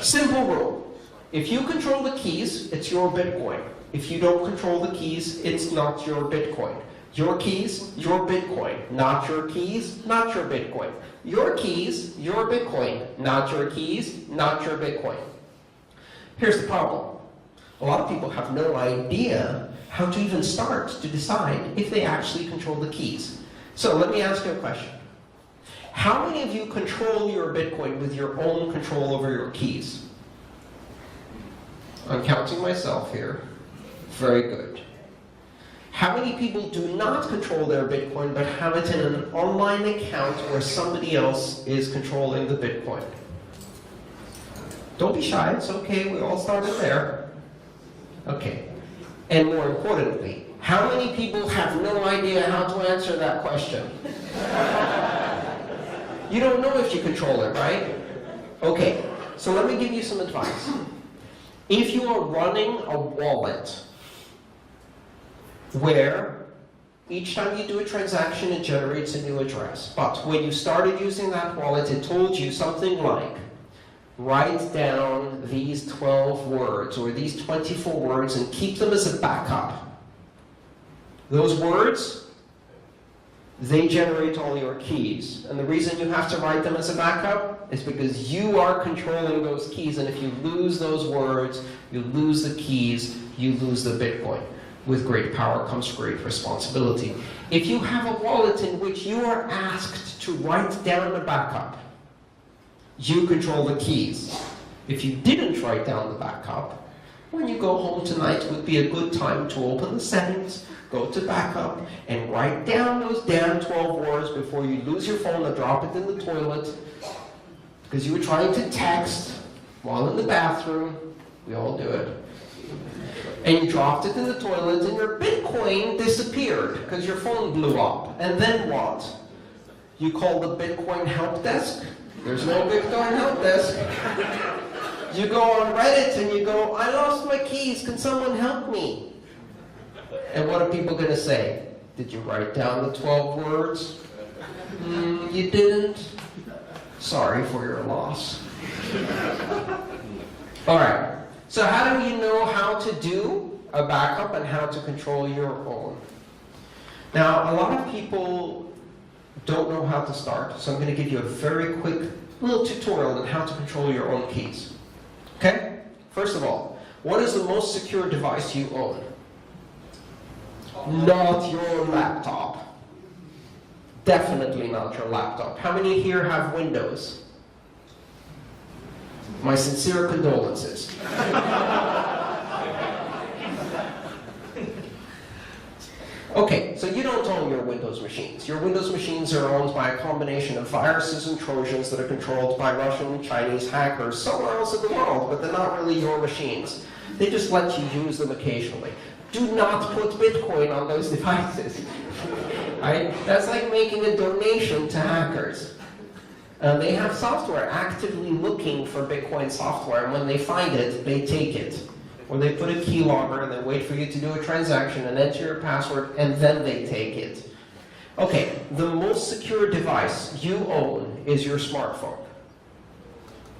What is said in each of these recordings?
Simple rule. If you control the keys, it's your Bitcoin. If you don't control the keys, it's not your Bitcoin. Your keys, your Bitcoin. Not your keys, not your Bitcoin. Your keys, your Bitcoin. Not your keys, not your Bitcoin. Here's the problem. A lot of people have no idea how to even start to decide if they actually control the keys. So let me ask you a question. How many of you control your Bitcoin with your own control over your keys? I'm counting myself here. Very good. How many people do not control their Bitcoin but have it in an online account where somebody else is controlling the Bitcoin? Don't be shy, it's okay, we all started there. Okay. And more importantly, how many people have no idea how to answer that question? You don't know if you control it, right? Okay, so let me give you some advice. If you are running a wallet where each time you do a transaction it generates a new address, but when you started using that wallet it told you something like, write down these 12 words or these 24 words and keep them as a backup. Those words, they generate all your keys. And the reason you have to write them as a backup is because you are controlling those keys, and if you lose those words, you lose the keys, you lose the Bitcoin. With great power comes great responsibility. If you have a wallet in which you are asked to write down a backup, you control the keys. If you didn't write down the backup, when you go home tonight would be a good time to open the settings, go to backup, and write down those damn 12 words before you lose your phone and drop it in the toilet because you were trying to text while in the bathroom. We all do it. And you dropped it in the toilet and your Bitcoin disappeared because your phone blew up. And then what? You call the Bitcoin help desk? There's no Bitcoin help desk. You go on Reddit and you go, I lost my keys, can someone help me? And what are people going to say? Did you write down the 12 words? You didn't? Sorry for your loss. All right. So how do you know how to do a backup and how to control your own? Now, a lot of people don't know how to start, so I'm going to give you a very quick little tutorial on how to control your own keys. Okay? First of all, what is the most secure device you own? Not your laptop. Definitely not your laptop. How many here have Windows? My sincere condolences. Okay, so you don't own your Windows machines. Your Windows machines are owned by a combination of viruses and Trojans that are controlled by Russian and Chinese hackers somewhere else in the world, but they're not really your machines. They just let you use them occasionally. Do not put Bitcoin on those devices. Right? That's like making a donation to hackers. They have software actively looking for Bitcoin software, and when they find it, they take it. Or they put a keylogger and then wait for you to do a transaction and enter your password, and then they take it. Okay, the most secure device you own is your smartphone.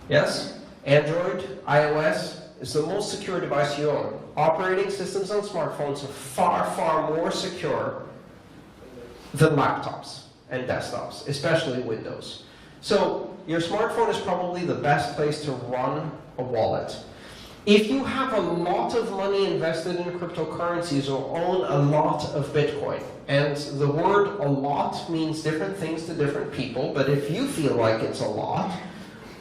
Yes? Android, iOS is the most secure device you own. Operating systems on smartphones are far, far more secure than laptops and desktops, especially Windows. So your smartphone is probably the best place to run a wallet. If you have a lot of money invested in cryptocurrencies or own a lot of Bitcoin, and the word a lot means different things to different people, but if you feel like it's a lot,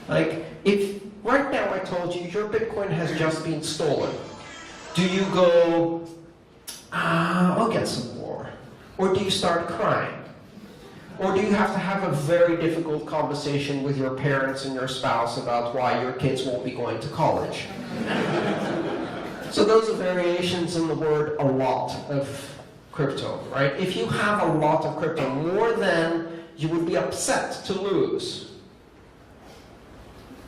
like if right now I told you your Bitcoin has just been stolen, do you go, I'll get some more? Or do you start crying? Or do you have to have a very difficult conversation with your parents and your spouse about why your kids won't be going to college? So those are variations in the word a lot of crypto, right? If you have a lot of crypto, more than you would be upset to lose,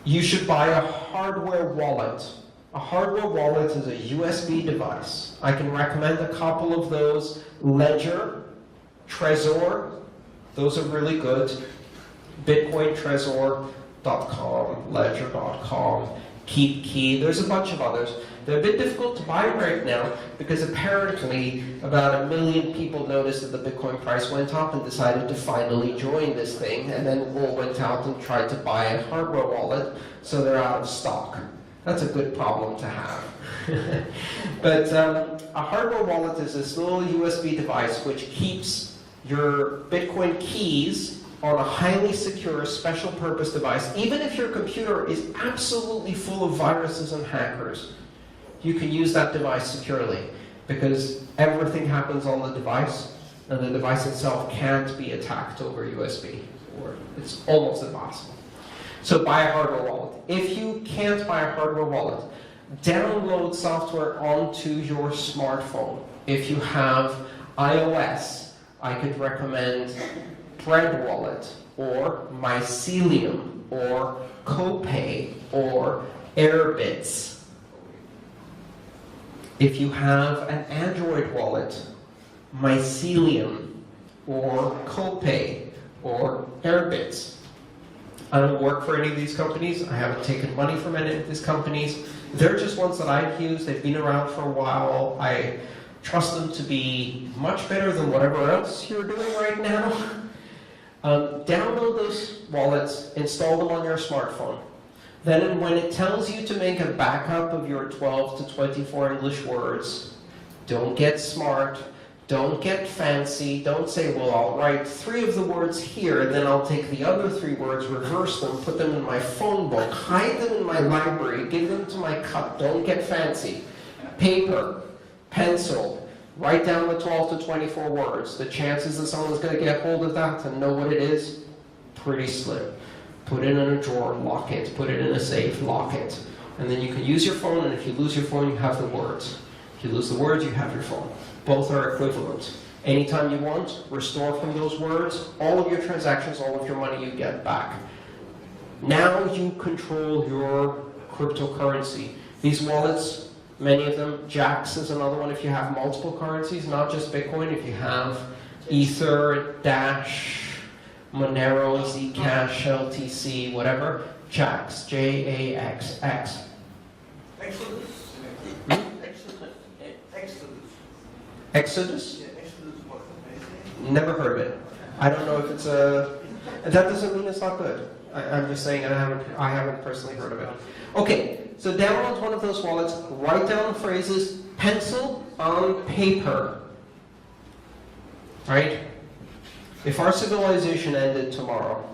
you should buy a hardware wallet. A hardware wallet is a USB device. I can recommend a couple of those. Ledger, Trezor, those are really good. BitcoinTrezor.com, Ledger.com, KeepKey. There's a bunch of others. They're a bit difficult to buy right now because apparently about 1 million people noticed that the Bitcoin price went up and decided to finally join this thing, and then all went out and tried to buy a hardware wallet, so they're out of stock. That's a good problem to have. But a hardware wallet is this little USB device which keeps your Bitcoin keys on a highly secure, special purpose device. Even if your computer is absolutely full of viruses and hackers, you can use that device securely because everything happens on the device and the device itself can't be attacked over USB, or it's almost impossible. So buy a hardware wallet. If you can't buy a hardware wallet, download software onto your smartphone. If you have iOS, I could recommend Bread Wallet, or Mycelium, or Copay, or Airbits. If you have an Android wallet, Mycelium, or Copay, or Airbits. I don't work for any of these companies. I haven't taken money from any of these companies. They're just ones that I've used. They've been around for a while. I trust them to be much better than whatever else you're doing right now. Download those wallets, install them on your smartphone. Then when it tells you to make a backup of your 12 to 24 English words, don't get smart, don't get fancy, don't say, well, I'll write 3 of the words here, and then I'll take the other 3 words, reverse them, put them in my phone book, hide them in my library, give them to my cup. Don't get fancy. Paper, pencil, write down the 12 to 24 words. The chances that someone's going to get hold of that and know what it is, pretty slim. Put it in a drawer, lock it. Put it in a safe, lock it. And then you can use your phone, and if you lose your phone, you have the words. If you lose the words, you have your phone. Both are equivalent. Anytime you want, restore from those words. All of your transactions, all of your money you get back. Now you control your cryptocurrency. These wallets, many of them, Jaxx is another one if you have multiple currencies, not just Bitcoin. If you have Ether, Dash, Monero, Zcash, LTC, whatever, Jaxx, J-A-X-X. Exodus? Exodus? Yeah, Exodus what? Never heard of it. I don't know if it's a... That doesn't mean it's not good. I'm just saying I haven't personally heard of it. Okay, so download one of those wallets, write down phrases, pencil on paper. Right? If our civilization ended tomorrow,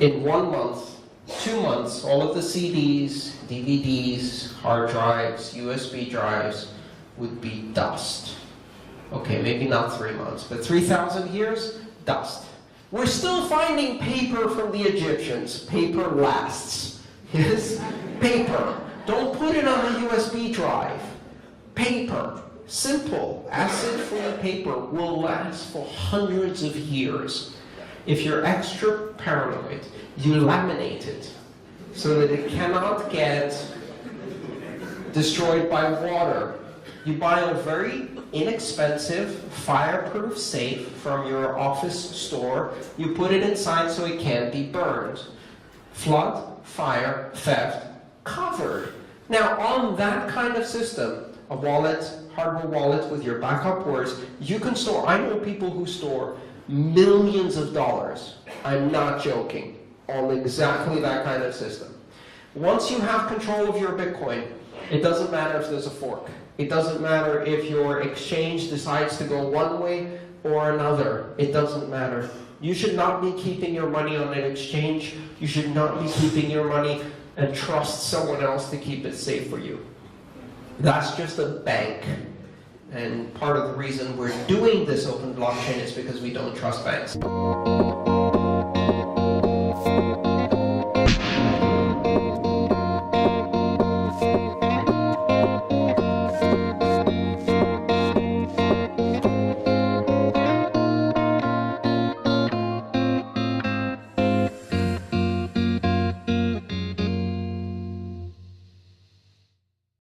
in 1 month, 2 months, all of the CDs, DVDs, hard drives, USB drives would be dust. Okay, maybe not 3 months, but 3,000 years, dust. We're still finding paper from the Egyptians. Paper lasts. Yes? Paper. Don't put it on a USB drive. Paper. Simple, acid-free paper will last for hundreds of years. If you're extra paranoid, you laminate it so that it cannot get destroyed by water. You buy a very inexpensive, fireproof safe from your office store. You put it inside so it can't be burned. Flood, fire, theft, covered. Now, on that kind of system, a wallet, hardware wallet with your backup words, you can store, I know people who store millions of dollars, I'm not joking, on exactly that kind of system. Once you have control of your Bitcoin, it doesn't matter if there's a fork. It doesn't matter if your exchange decides to go one way or another. It doesn't matter. You should not be keeping your money on an exchange. You should not be keeping your money and trust someone else to keep it safe for you. That's just a bank. And part of the reason we're doing this open blockchain is because we don't trust banks.